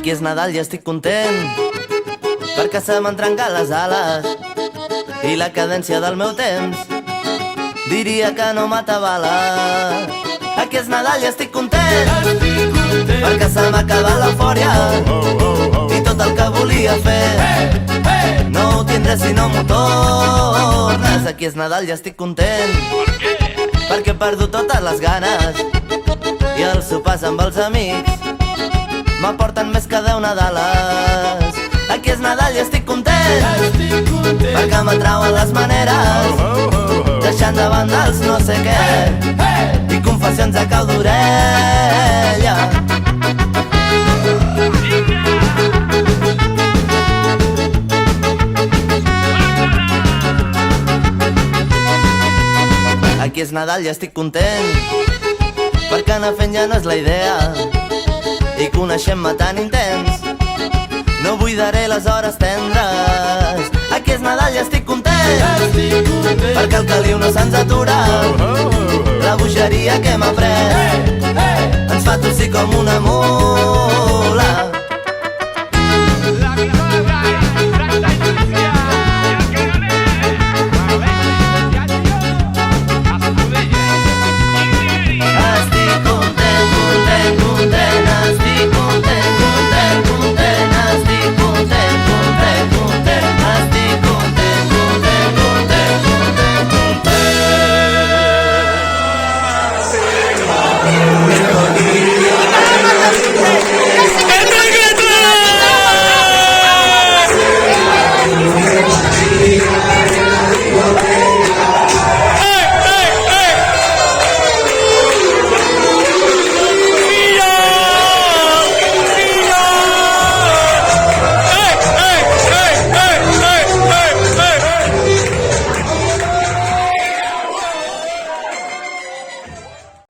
Aquí és Nadal i estic content perquè se m'han trencat les ales i la cadència del meu temps diria que no m'atabala. Aquí és Nadal i estic content perquè se m'ha acabat l'eufòria i tot el que volia fer no ho tindré si no m'ho tornes. Aquí és Nadal i estic content perquè he perdut totes les ganes i els sopars amb els amics m'aporten més que 10 Nadales. Aquí és Nadal i estic content perquè m'atrauen les maneres deixant de banda els no sé què i confessions a cau d'orella. Aquí és Nadal i estic content perquè anar fent ja no és la idea i coneixent-me tan intens no buidaré les hores tendres. Aquí és Nadal i estic content perquè el caliu no se'ns atura, la bogeria que hem après ens fa tossir com una mula.